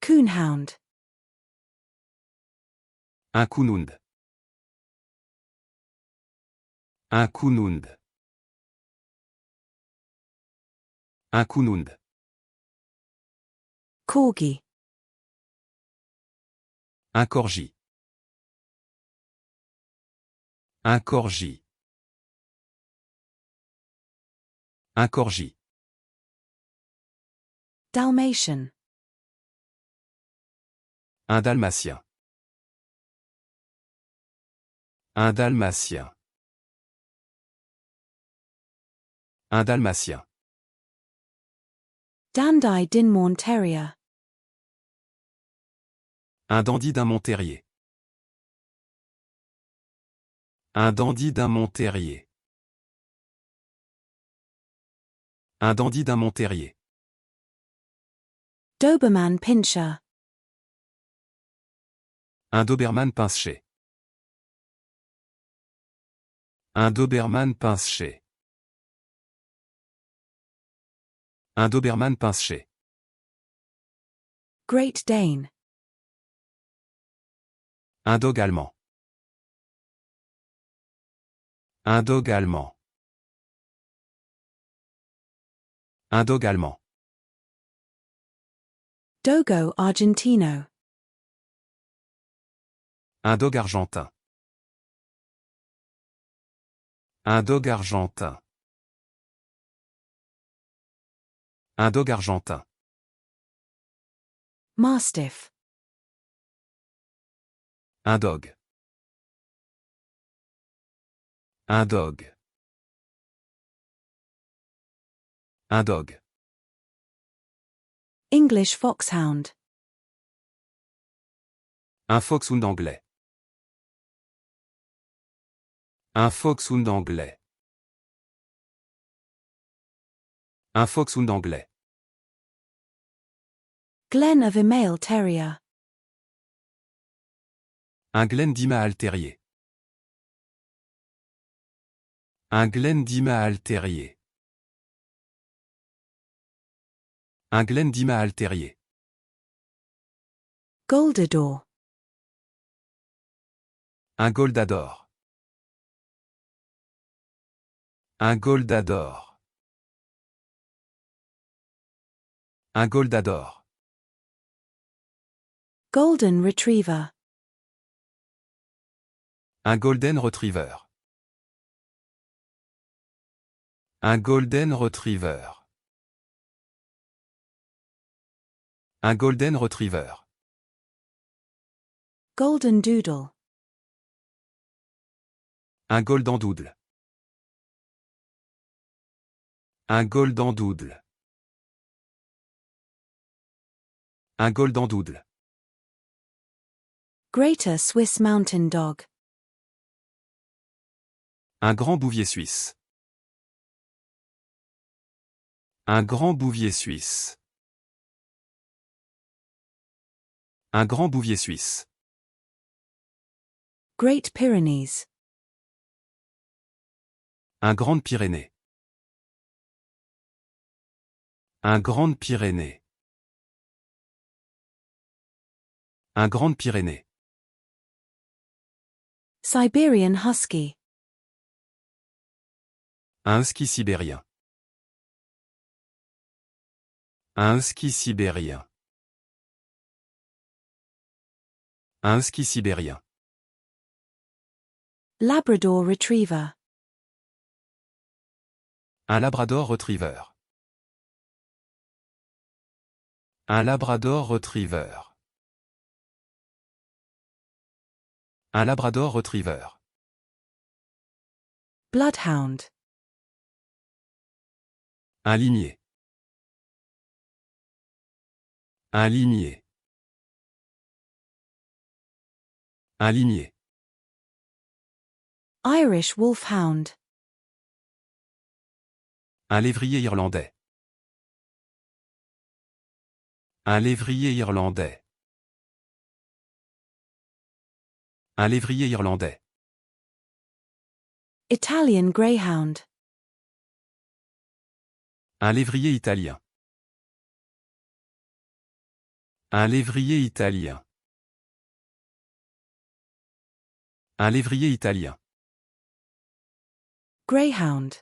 Coonhound. Un coonhound. Un coonhound. Un coonhound. Corgi. Un corgi. Un corgi. Un corgi. Dalmatian. Un dalmatien. Un dalmatien. Un dalmatien. Dandie Dinmorn Terrier. Un dandy d'un Montterrier. Un dandy d'un Montterrier. Un dandy d'un Montterrier. Doberman Pinscher. Un Doberman pinché. Un Doberman pinché. Un Doberman pinché. Great Dane. Un dog allemand. Un dog allemand. Un dog allemand. Dogo Argentino. Un dog argentin. Un dog argentin. Un dog argentin. Mastiff. Un dog. Un dog. Un dog. English Foxhound. Un foxhound anglais. Un foxhound anglais. Un foxhound anglais. Glen of Email Terrier. Un Glen d'Imaal terrier. Un Glen d'Imaal terrier. Un Glen d'Imaal terrier. Goldador. Un Goldador. Un Goldador. Un Goldador. Golden Retriever. Un Golden Retriever. Un Golden Retriever. Un Golden Retriever. Golden Doodle. Un Golden Doodle. Un Golden Doodle. Un Golden Doodle. Greater Swiss Mountain Dog. Un grand bouvier suisse. Un grand bouvier suisse. Un grand bouvier suisse. Great Pyrenees. Un Grande Pyrénées. Un Grande Pyrénées. Un Grande Pyrénées. Siberian Husky. Un husky sibérien. Un husky sibérien. Un husky sibérien. Labrador Retriever. Un Labrador Retriever. Un Labrador Retriever. Un Labrador Retriever. Bloodhound. Un limier. Un limier. Un limier. Irish Wolfhound. Un lévrier irlandais. Un lévrier irlandais. Un lévrier irlandais. Italian Greyhound. Un lévrier italien. Un lévrier italien. Un lévrier italien. Greyhound.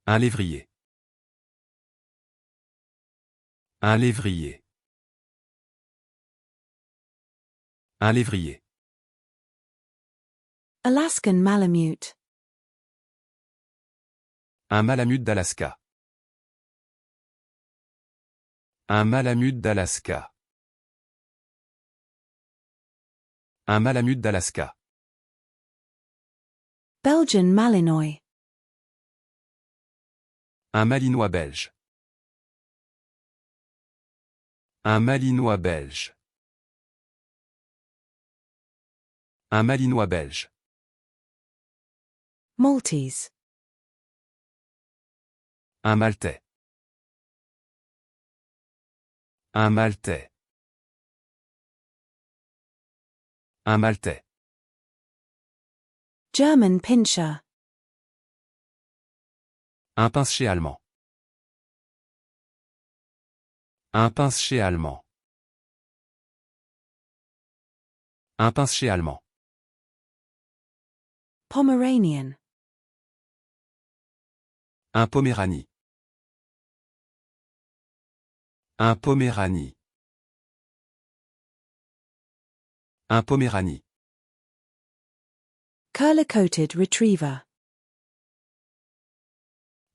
Un lévrier. Un lévrier. Un lévrier. Alaskan Malamute. Un malamute d'Alaska. Un malamute d'Alaska. Un malamute d'Alaska. Belgian Malinois. Un malinois belge. Un malinois belge. Un malinois belge. Maltese. Un maltais. Un maltais. Un maltais. German Pinscher. Un pince-chez allemand. Un pince-chez allemand. Un pince-chez allemand. Pomeranian. Un poméranie. Un poméranie. Un poméranie. Curler-coated retriever.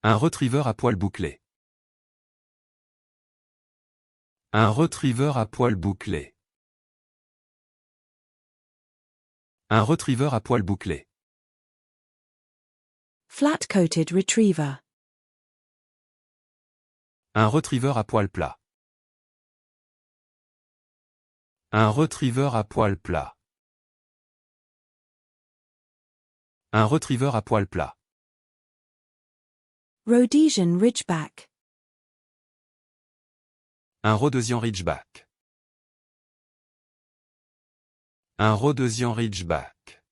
Un retriever à poils bouclés. Un retriever à poils bouclés. Un retriever à poils bouclés. Flat-coated retriever. Un retriever à poils plats. Un retriever à poils plats. Un retriever à poils plats. Rhodesian Ridgeback. Un Rhodesian Ridgeback. Un Rhodesian Ridgeback.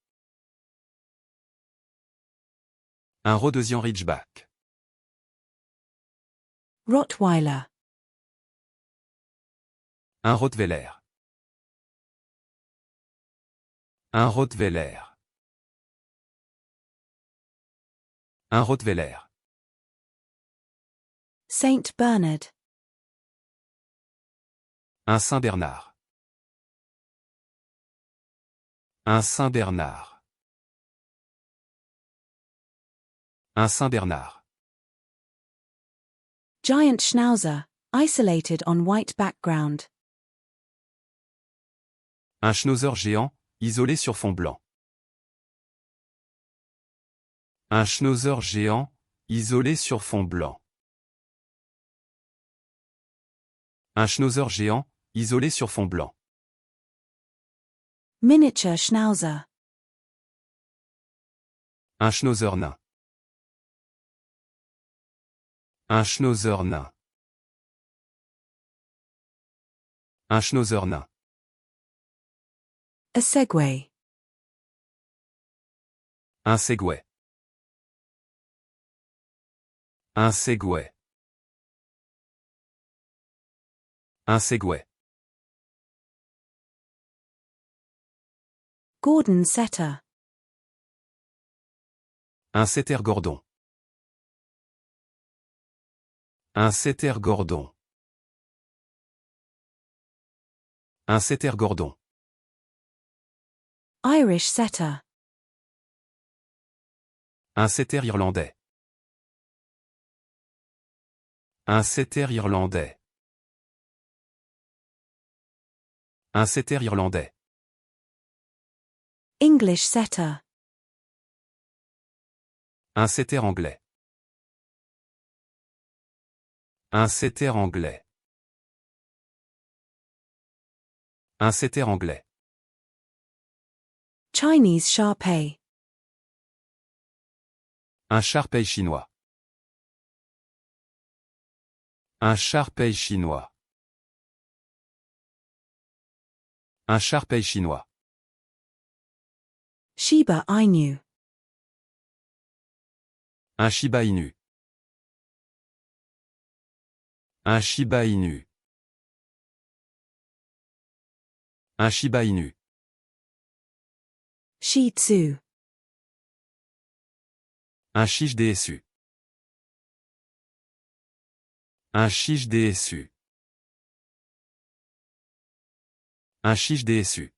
Un Rhodesian Ridgeback. Rottweiler. Un Rottweiler. Un Rottweiler. Un Rottweiler. Saint Bernard. Un Saint-Bernard. Un Saint-Bernard. Un Saint-Bernard. Giant Schnauzer, isolated on white background. Un Schnauzer géant, isolé sur fond blanc. Un Schnauzer géant, isolé sur fond blanc. Un Schnauzer géant, isolé sur fond blanc. Miniature Schnauzer. Un Schnauzer nain. Un Schnauzer nain. Un Schnauzer nain. A Segway. Un Segway. Un Segway. Un Segway. Gordon Setter. Un Setter Gordon. Un Setter Gordon. Un Setter Gordon. Irish Setter. Un Setter irlandais. Un Setter irlandais. Un Setter irlandais. English Setter. Un Setter anglais. Un Setter anglais. Un Setter anglais. Chinese Shar-Pei. Un Shar-Pei chinois. Un Shar-Pei chinois. Un Shar-Pei chinois. Shiba Inu. Un Shiba Inu. Un Shiba Inu. Un Shiba Inu. Shih Tzu. Un Shish DSU. Un Shish DSU. Un Shish DSU.